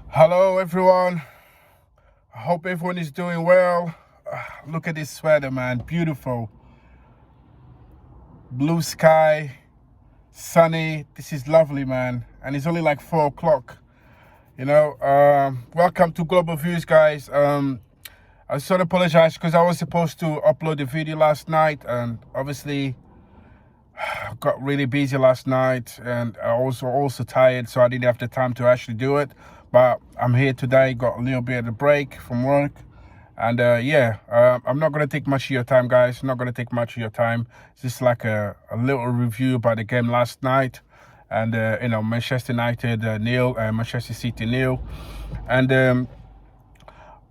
Hello, everyone. I hope everyone is doing well. Look at this sweater, man. Beautiful. Blue sky, sunny. This is lovely, man. And it's only like 4 o'clock. Welcome to Global Views, guys. I sort of apologize because I was supposed to upload the video last night, and obviously I got really busy last night, and I was also tired, so I didn't have the time to actually do it. But I'm here today, got a little bit of a break from work. And I'm not going to take much of your time, guys. Not going to take much of your time. It's just like a little review about the game last night. And, Manchester United nil, Manchester City nil. And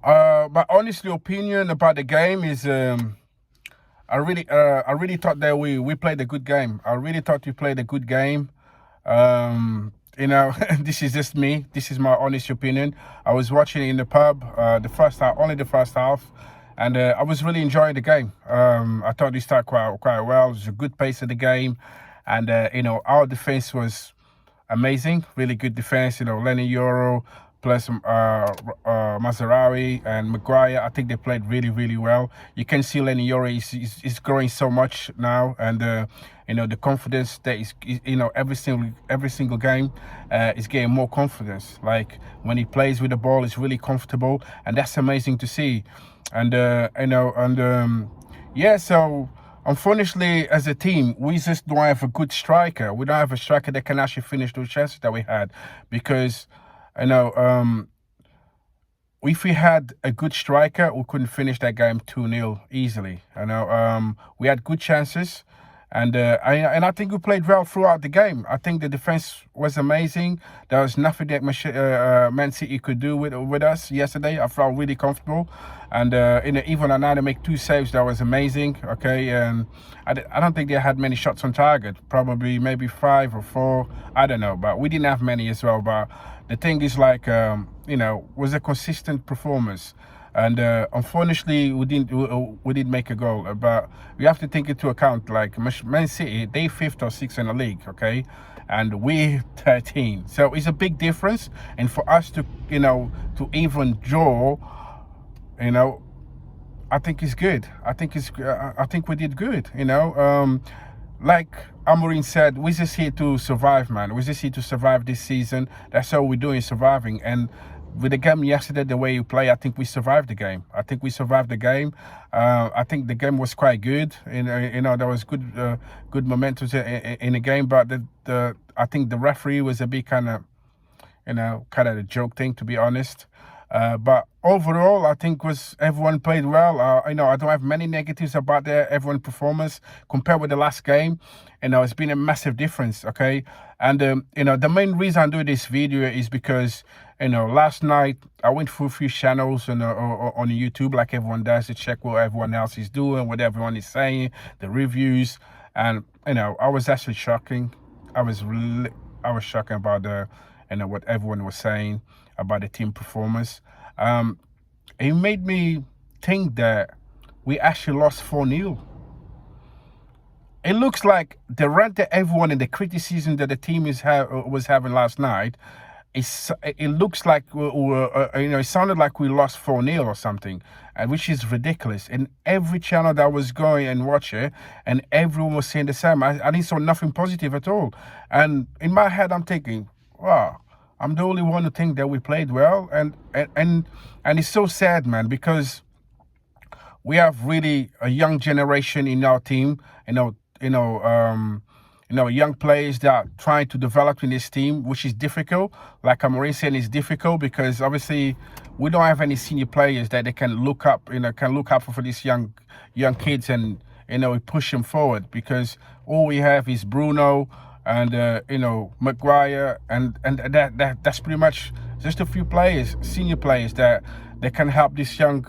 my honest opinion about the game is I really thought that we played a good game. I really thought we played a good game. This is just me. This is my honest opinion. I was watching it in the pub, the first half, only the first half, and I was really enjoying the game. I thought we started quite well. It was a good pace of the game, and our defense was amazing. Really good defense. Lenny Euro plus Mazarawi and Maguire. I think they played really, really well. You can see Lenny Euro is growing so much now, and the confidence that is every single game is getting more confidence. Like when he plays with the ball, it's really comfortable, and that's amazing to see. And so unfortunately, as a team, we just don't have a good striker. We don't have a striker that can actually finish those chances that we had, because if we had a good striker, we couldn't finish that game 2-0 easily. We had good chances, and I think we played well throughout the game. I think the defense was amazing. There was nothing that Man City could do with us yesterday. I felt really comfortable, and even Anana make 2 saves. That was amazing. Okay, and I don't think they had many shots on target. Probably maybe 5 or 4. I don't know, but we didn't have many as well. But the thing is, was a consistent performance. And unfortunately, we didn't make a goal. But we have to take into account, like Man City, they 5th or 6th in the league, okay, and we 13. So it's a big difference. And for us to even draw, I think it's good. I think we did good. Like Amorim said, we're just here to survive, man. We're just here to survive this season. That's all we're doing, surviving. And with the game yesterday, the way you play, I think we survived the game. I think I think the game was quite good. There was good momentum in the game, but I think the referee was a bit kind of a joke thing, to be honest. But overall, I think everyone played well. I don't have many negatives about everyone's performance compared with the last game. It's been a massive difference, okay? And, the main reason I'm doing this video is because, last night I went through a few channels on YouTube, like everyone does, to check what everyone else is doing, what everyone is saying, the reviews. And, I was actually shocking. I was shocking about what everyone was saying about the team performance. It made me think that we actually lost 4-0. It looks like the rant that everyone in the criticism that the team was having last night, it looks like it sounded like we lost 4-0 or something, which is ridiculous. And every channel that was going and watch it, and everyone was saying the same. I didn't saw nothing positive at all. And in my head, I'm thinking, wow, I'm the only one who think that we played well, and it's so sad, man, because we have really a young generation in our team. Young players that are trying to develop in this team, which is difficult. Like Amorim said, it's difficult because obviously we don't have any senior players that they can look up, for these young kids, and we push them forward, because all we have is Bruno and Maguire, and that's pretty much just a few players, senior players that can help this young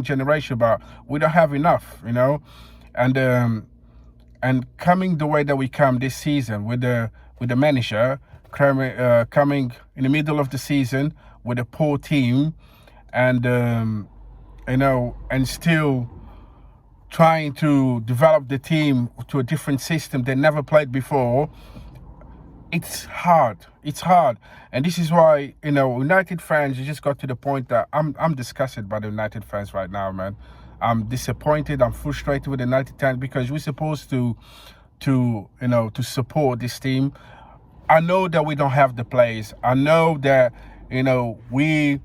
generation, but we don't have enough, and coming the way that we come this season with the manager coming in the middle of the season with a poor team, and and still trying to develop the team to a different system they never played before. it's hard. It's hard, and this is why United fans. You just got to the point that I'm disgusted by the United fans right now, man. I'm disappointed. I'm frustrated with the United fans because we're supposed to support this team. I know that we don't have the players. I know that we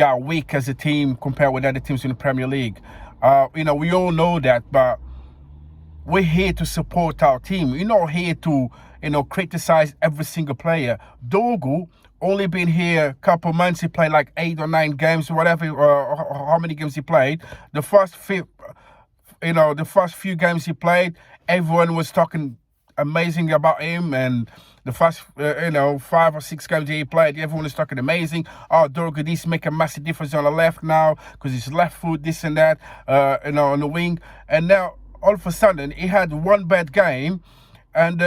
are weak as a team compared with other teams in the Premier League. We all know that, but we're here to support our team. We're not here to, criticize every single player. Dorgu only been here a couple months. He played like 8 or 9 games, whatever, how many games he played. The first few games he played, everyone was talking amazing about him, and the first 5 or 6 games he played, everyone was talking amazing. Oh, Dorgu, this make a massive difference on the left now because his left foot, this and that, on the wing. And now all of a sudden he had one bad game, and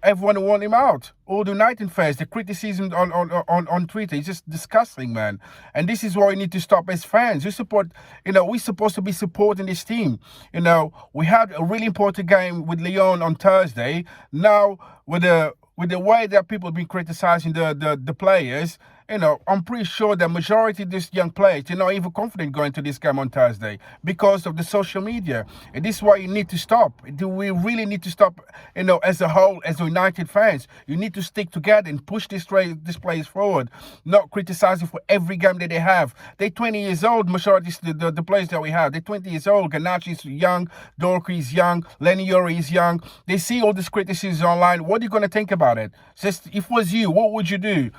everyone want him out. All the United fans, the criticism on Twitter is just disgusting, man. And this is why we need to stop as fans. We support, we're supposed to be supporting this team. We had a really important game with Lyon on Thursday. Now, with the way that people have been criticizing the players, I'm pretty sure the majority of these young players, they're not even confident going to this game on Thursday because of the social media. And this is why you need to stop. We really need to stop, as a whole, as United fans. You need to stick together and push these players forward, not criticizing for every game that they have. They're 20 years old, majority of the players that we have. They're 20 years old. Garnacho is young, Dorgu is young, Leny Yoro is young. They see all these criticisms online. What are you going to think about it? Just, if it was you, what would you do?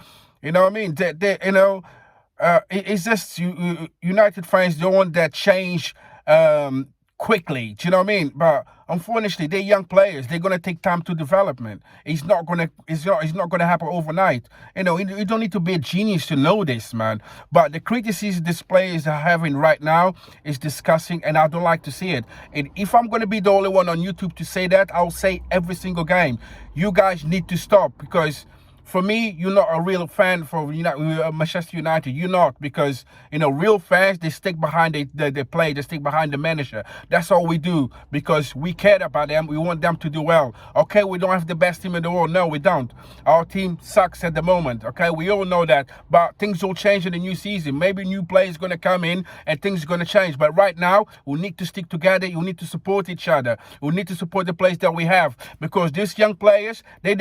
You know what I mean? It's just United fans don't want that change quickly. Do you know what I mean? But unfortunately, they're young players. They're gonna take time to development. It's not gonna happen overnight. You don't need to be a genius to know this, man. But the criticism these players are having right now is disgusting, and I don't like to see it. And if I'm gonna be the only one on YouTube to say that, I'll say every single game. You guys need to stop, because for me, you're not a real fan for Manchester United. You're not, because real fans, they stick behind the play, they stick behind the manager. That's all we do, because we care about them. We want them to do well. Okay, we don't have the best team in the world. No, we don't. Our team sucks at the moment. Okay, we all know that. But things will change in the new season. Maybe new players going to come in and things are going to change. But right now, we need to stick together. We need to support each other. We need to support the players that we have, because these young players, they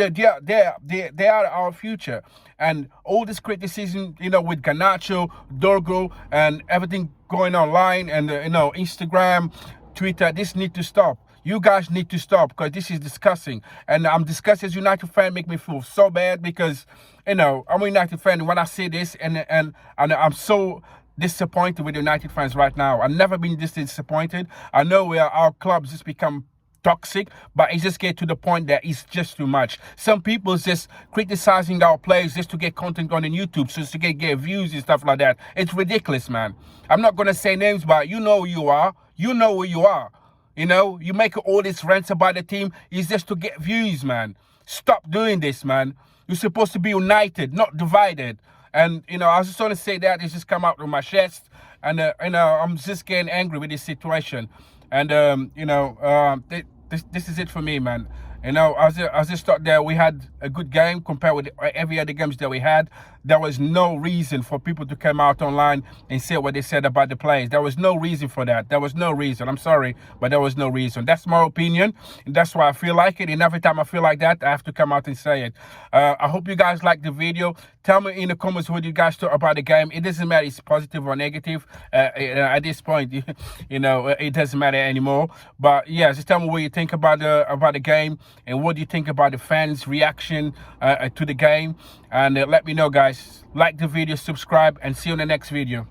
are our future. And all this criticism, with Garnacho, Dorgu, and everything going online, and Instagram, Twitter, this need to stop. You guys need to stop, because this is disgusting. And I'm disgusted as a United fan. Make me feel so bad, because I'm a United fan. When I see this, and I'm so disappointed with the United fans right now. I've never been this disappointed. I know our clubs just become toxic, but it just get to the point that it's just too much. Some people just criticizing our players just to get content on YouTube, so to get views and stuff like that. It's ridiculous, man. I'm not gonna say names, but you know who you are. You know who you are. You make all these rants about the team is just to get views, man. Stop doing this, man. You're supposed to be united, not divided. And I just want to say that it's just come out of my chest, and I'm just getting angry with this situation. And this is it for me, man. I just thought that we had a good game compared with every other games that we had. There was no reason for people to come out online and say what they said about the players. There was no reason for that. There was no reason. I'm sorry, but there was no reason. That's my opinion, and that's why I feel like it. And every time I feel like that, I have to come out and say it. I hope you guys like the video. Tell me in the comments what you guys thought about the game. It doesn't matter if it's positive or negative. At this point, it doesn't matter anymore. But yeah, just tell me what you think about the game, and what do you think about the fans' reaction to the game. And let me know, guys. Like the video, subscribe, and see you in the next video.